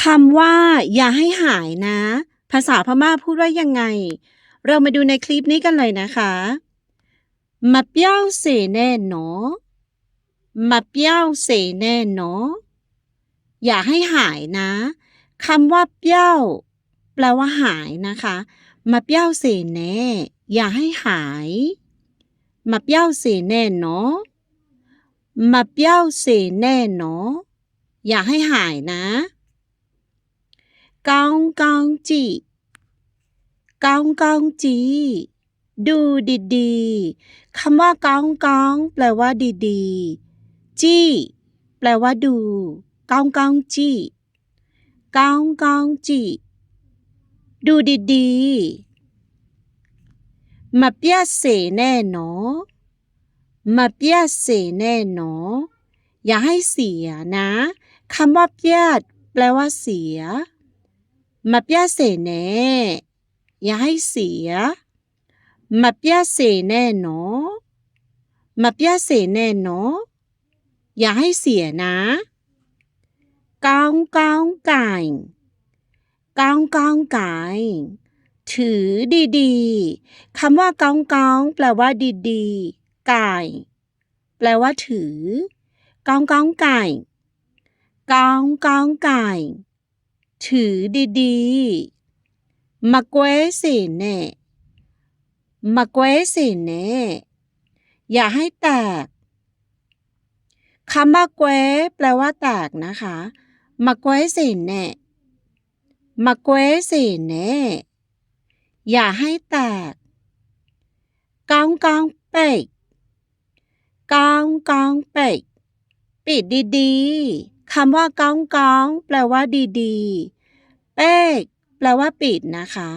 คำว่าอย่าให้หายนะ ภาษาพม่าพูดว่ายังไง เรามาดูในคลิปนี้กันเลยนะคะมาเปี้ยวเสแน่หนอมาเปี้ยวเสแน่หนออย่าให้หายนะคำว่าเปี้ยวแปลว่าหายนะคะมาเปี้ยวเสแน่อย่าให้หายมาเปี้ยวเสแน่หนอมาเปี้ยวเสแน่หนออย่าให้หายนะก้องก้องจีก้องก้องจีดูดีๆคำว่าก้องก้องแปลว่าดีๆจี้แปลว่าดูก้องก้องจี้ก้องก้องจีดูดีๆมาเปียเสแน่หนอมาเปียเสแน่หนออย่าให้เสียนะคำว่าเปียดแปลว่าเสียมาเปียเสแน่อย่าให้เสียมาเปียเสแน่หนอมาเปียเสแน่หนออย่าให้เสียนะก้องก้องไก่ก้องก้องไก่ถือดีๆคำว่าก้องก้องแปลว่าดีๆไก่แปลว่าถือก้องก้องไก่ก้องก้องไก่ถือดีๆมาเกวเสแน่มาเกวเสแน่อย่าให้แตกคำว่าเกวแปลว่าแตกนะคะมาเกวเสแน่มาเกวเสแน่อย่าให้แตกก้องก้องเป็กก้องก้องเป็กปิดดีๆคำว่าก้องก้องแปลว่าดีๆเป๊กแปลว่าปิดนะคะ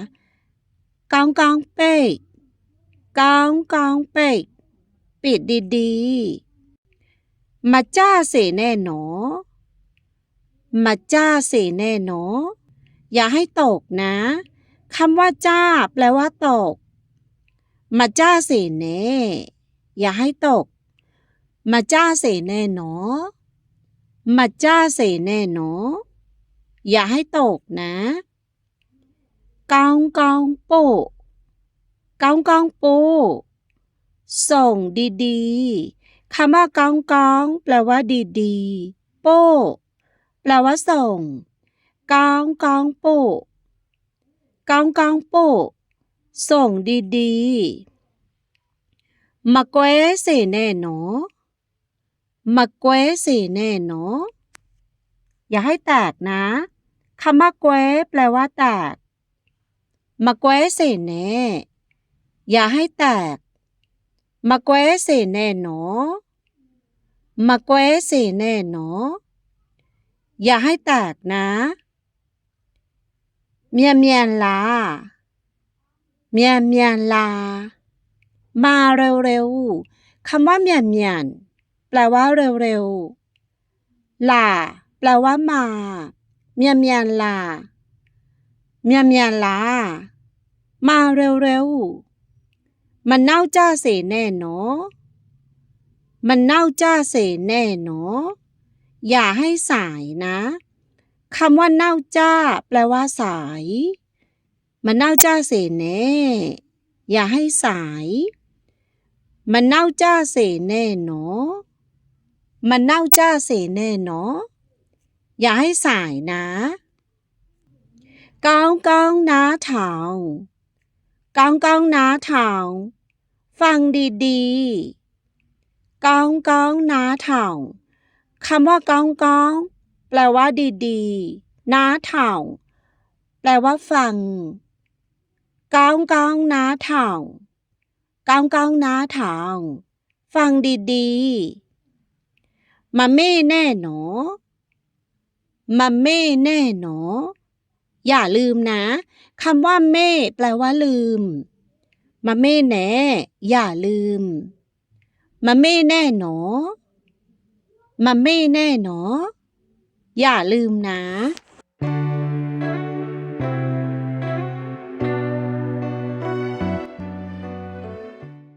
ก้องก้องเป็กก้องก้องเป็กปิดดีๆมาจ้าเสแน่หนอมาจ้าเสแน่หนออย่าให้ตกนะคำว่าจ้าแปลว่าตกมาจ้าเสแน่อย่าให้ตกมาจ้าเสแน่หนอมาจ้าเสแน่หนออย่าให้ตกนะก้องก้องโป้ก้องก้องโป้ส่งดีๆคำว่าก้องก้องแปลว่าดีๆโป้แปลว่าส่งก้องก้องโป้ก้องก้องโป้ส่งดีๆมาเกวเสแน่หนอมาเกวเสแน่หนออย่าให้แตกนะคำว่าเกวแปลว่าแตกมาเกวเสแน่อย่าให้แตกมาเกวเสแน่หนอมาเกวเสแน่หนออย่าให้แตกนะเมียนเมียนลาเมียนเมียนลามาเร็วๆคำว่าเมียนเมียนแปลว่าเร็วๆลาแปลว่ามาเมียนเมียนลาเมียนเมียนลามาเร็วๆมันเน่าจ้าเสแน่หนอมันเน่าจ้าเสแน่หนออย่าให้สายนะคำว่าเน่าจ้าแปลว่าสายมันเน่าจ้าเสแน่อย่าให้สายมันเน่าจ้าเสแน่หนอมันเน่าจ้าเสแน่หนออย่าให้สายนะก้องก้องน้าเถาก้องก้องน้าเถาฟังดีๆก้องก้องน้าเถาคำว่าก้องก้องแปลว่าดีๆน้าเถาแปลว่าฟังก้องก้องน้าเถาก้องก้องน้าเถาฟังดีๆมาเม่แน่หนอมาเม่แน่หนออย่าลืมนะคำว่าเม่แปลว่าลืมมาเม่แน่อย่าลืมมาเม่แน่หนอมาเม่แน่หนออย่าลืมนะ